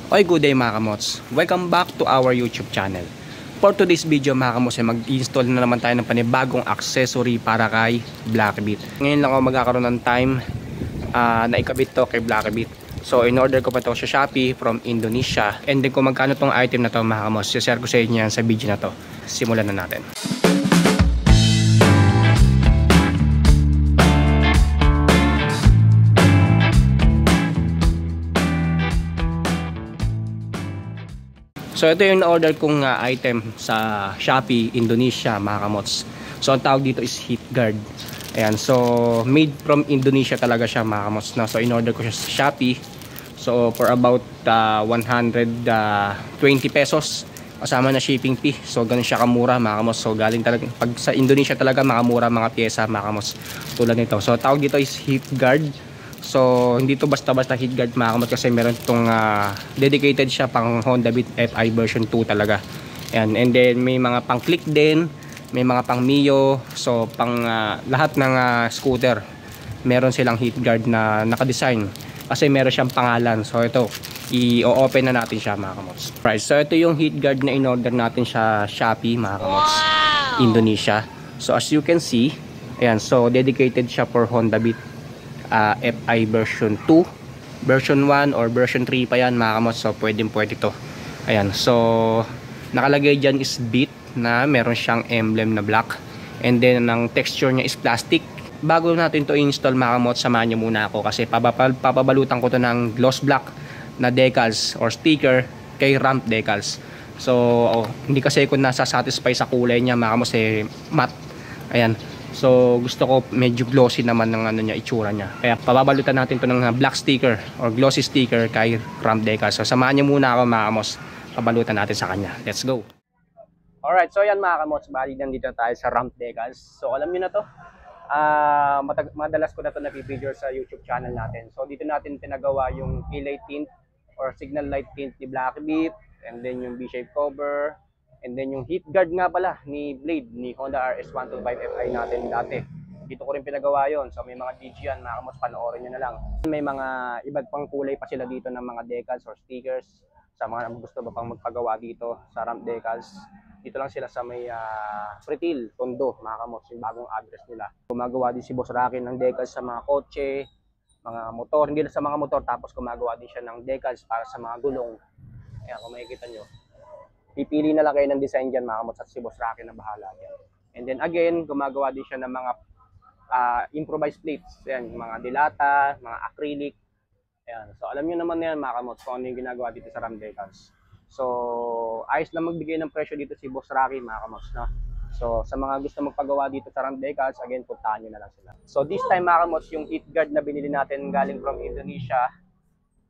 Oy, good day mga kamots. Welcome back to our YouTube channel. For today's video mga kamots ay mag-install na naman tayo ng panibagong accessory para kay Blackbeat. Ngayon lang ako magkakaroon ng time na ikabit to kay Blackbeat. So in order ko pa to sa Shopee from Indonesia. And then kung magkano tong item na to mga kamots, share ko sa inyo yan sa video na to. Simulan na natin. So ito yung na-order kong item sa Shopee, Indonesia mga kamots. So ang tawag dito is heat guard. Ayan, so made from Indonesia talaga siya mga kamots. So in-order ko siya sa Shopee. So for about 120 pesos kasama na shipping fee. So ganun siya kamura mga kamots. So galing talaga, pag sa Indonesia talaga makamura mga pyesa mga kamots tulad nito. So tawag dito is heat guard. So hindi to basta-basta heat guard mga kamots kasi meron itong dedicated siya pang Honda Beat FI version 2 talaga. Ayan. And then may mga pang click din, may mga pang Mio. So pang lahat ng scooter meron silang heat guard na nakadesign kasi meron siyang pangalan. So ito i-open na natin siya mga kamots. Right, so ito yung heat guard na in-order natin sa Shopee mga kamots, Indonesia. So as you can see, ayan, so dedicated siya for Honda Beat FI version 2, version 1 or version 3 pa yan mga kamots. So pwede to. Ayan, so nakalagay dyan is Beat na meron siyang emblem na black, and then ang texture niya is plastic. Bago natin to install mga kamots, samahan nyo muna ako kasi papabalutan ko to ng gloss black na decals or sticker kay ramp decals. So hindi kasi ko nasa-satisfy sa kulay niya mga kamots, matte. Ayan, so gusto ko medyo glossy naman ng ano niya, itsura niya. Kaya pababalutan natin to ng black sticker or glossy sticker kay ramp decals. So samahan niyo muna ako mga kamots, pabalutan natin sa kanya. Let's go. Alright, so yan mga kamots, bali nandito tayo sa ramp decals. So alam niyo na to, madalas ko na to napipicture sa YouTube channel natin. So dito natin pinagawa yung kilay tint or signal light tint ni Blackbeat, and then yung V-shape cover, and then yung heat guard nga pala ni Blade ni Honda RS125 FI natin dati. Dito ko rin pinagawa yon. So may mga DG yan mga kamots, panoorin nyo na lang. May mga iba't pang kulay pa sila dito ng mga decals or stickers. Sa mga gusto ba pang magpagawa dito sa ramp decals, dito lang sila sa may Pretil, Tondo mga kamots, yung bagong address nila. Gumagawa din si Boss Rocky ng decals sa mga kotse, mga motor, hindi lang sa mga motor, tapos gumagawa din siya ng decals para sa mga gulong. Ayan, kung makikita nyo, pipili na lang kayo ng design dyan mga kamots at si Boss Rocky na bahala dyan. And then again, gumagawa din siya ng mga improvised plates. Ayan, mga dilata, mga acrylic. Ayan, so alam nyo naman yan mga kamots kung ano yung ginagawa dito sa ramp decals. So ayos lang magbigay ng presyo dito si Boss Rocky mga kamots, no? So sa mga gusto magpagawa dito sa ramp decals, again, puntahan nyo na lang sila. So this time mga kamots, yung heat guard na binili natin galing from Indonesia,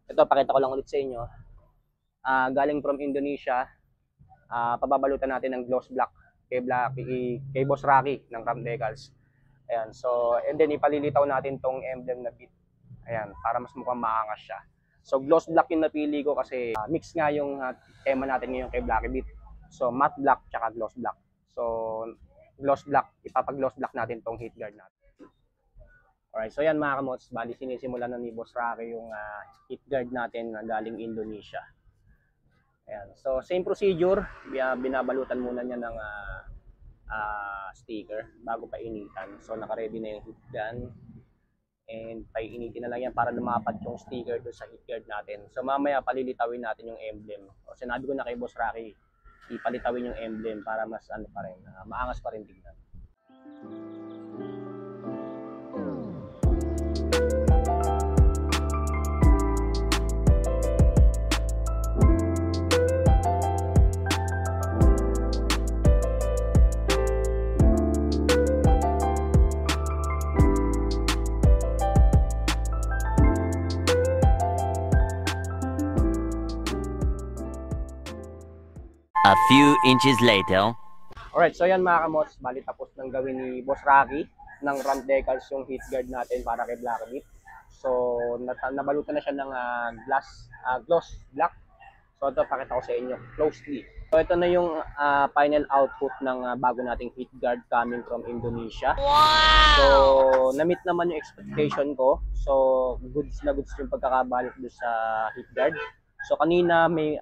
ito pakita ko lang ulit sa inyo, galing from Indonesia. Pababalutan natin ng gloss black kay Boss Rocky ng ramp decals. Ayan, so and then ipalilitaw natin tong emblem na Beat. Ayan, para mas mukhang maangas siya. So gloss black yung napili ko kasi mix nga yung tema natin ngayon kay Blackbeat. So matte black tsaka gloss black. So gloss black, ipapag-gloss black natin tong heat guard natin. Alright, so yan mga kamots, bali sinisimulan na ni Boss Rocky yung heat guard natin na galing Indonesia. Ayan, so same procedure, binabalutan muna niya ng sticker bago painitan. So naka-ready na yung heat gun, and painitin na lang yan para lumapat yung sticker doon sa heat guard natin. So mamaya palilitawin natin yung emblem. O sinabi ko na kay Boss Rocky, ipalitawin yung emblem para mas ano pa rin, maangas pa rin tignan. A few inches later. Alright, so yan mga kamots, bali tapos nang gawin ni Boss Rocky ng ramp decals yung heat guard natin para kay Blackbeat. So nabalutan na siya ng gloss black. So ito pakita ko sa inyo closely. So ito na yung final output ng bago nating heat guard coming from Indonesia. Wow! So na-meet naman yung expectation ko. So goods na goods yung pagkakabalot doon sa heat guard. So kanina may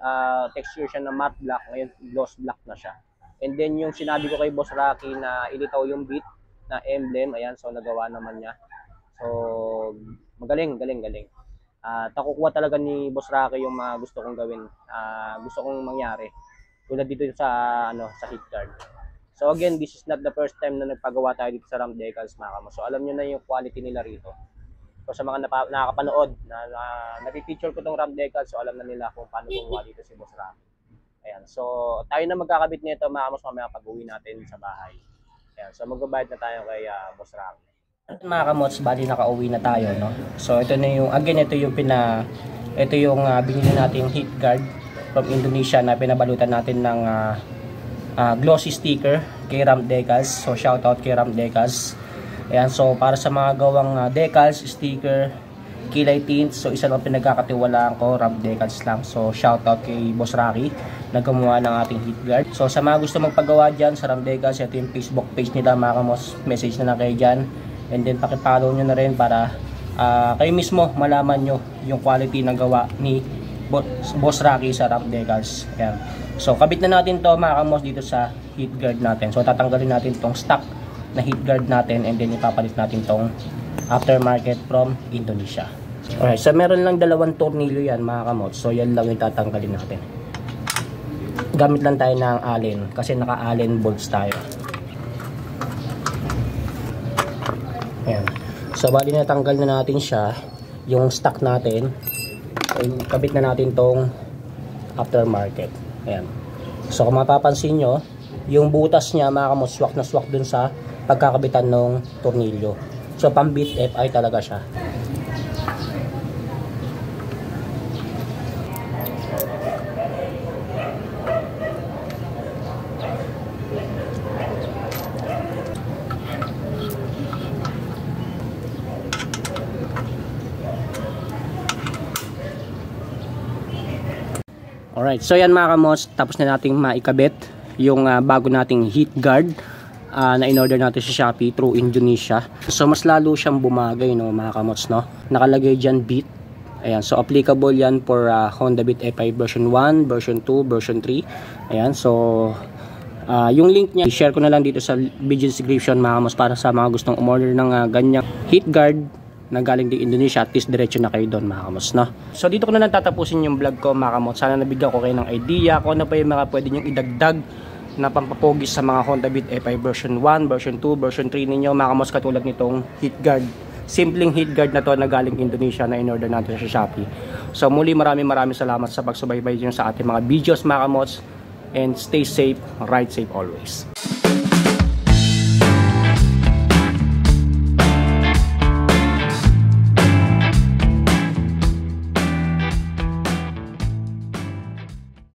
texture siya na matte black, ngayon gloss black na siya. And then yung sinabi ko kay Boss Rocky na ilitaw yung bit na emblem, ayan, so nagawa naman niya. So magaling. Nakukuha talaga ni Boss Rocky yung mga gusto kong gawin, gusto kong mangyari. Tulad dito sa sa heat guard. So again, this is not the first time na nagpagawa tayo dito sa RAM decals mga kamo. So alam niyo na yung quality nila rito. So sa mga nakakapanood na napipicture ko tong RAM decals, so alam na nila kung paano gumawa dito si Boss Rocky. Ayan. So tayo na magkakabit nito mga kamo mamaya pag-uwi natin sa bahay. Ayan. So magbabayad na tayo kay Boss Rocky. Mga kamots, bali nakauwi na tayo, no? So ito na yung, again, ito yung binili nating heat guard from Indonesia na pinabalutan natin ng glossy sticker kay RAM Decals. So shoutout kay RAM Decals. Ayan, so para sa mga gawang decals, sticker, kilay tints, so isa lang pinagkakatiwalaan ko, RAM Decals lang. So shoutout kay Boss Rocky na gumawa ng ating heat guard. So sa mga gusto magpagawa dyan sa RAM Decals, ito yung Facebook page nila mga kamos, message na kayo dyan. And then pakipollow nyo na rin para kayo mismo malaman nyo yung quality ng gawa ni Boss Rocky sa RAM Decals. Ayan. So kabit na natin to mga kamos dito sa heat guard natin. So tatanggalin natin tong stock na heat guard natin and then ipapalit natin tong aftermarket from Indonesia. Alright, so meron lang dalawang tornilyo yan mga kamos. So yan lang yung tatanggalin natin. Gamit lang tayo ng Allen kasi naka Allen bolts tayo. Ayan. So bali natanggal na natin siya, yung stock natin. So kabit na natin tong aftermarket. Ayan. So kung mapapansin nyo, yung butas niya mga kamos, swak na swak dun sa pagkakabitan ng tornilyo. So pambit FI talaga siya. Alright, so yan mga kamos, tapos na nating maikabit yung bago nating heat guard na in-order natin sa Shopee through Indonesia. So mas lalo siyang bumagay, no mga kamos, no. Nakalagay dyan Beat. Ayan, so applicable yan for Honda Beat FI version 1, version 2, version 3. Ayan, so yung link niya, i-share ko na lang dito sa video description mga kamos para sa mga gustong umorder ng ganyang heat guard na galing din Indonesia, at least diretso na kayo doon mga kamos, no? So dito ko na lang tatapusin yung vlog ko mga kamos. Sana nabigyan ko kayo ng idea kung ano pa yung mga pwede nyong idagdag na pampapogis sa mga Honda Beat FI version 1, version 2, version 3 ninyo mga kamos, katulad nitong heat guard. Simpleng heat guard na to na galing Indonesia na in-order natin sa Shopee. So muli maraming salamat sa pagsubaybay nyo sa ating mga videos mga kamos, and stay safe, ride safe always.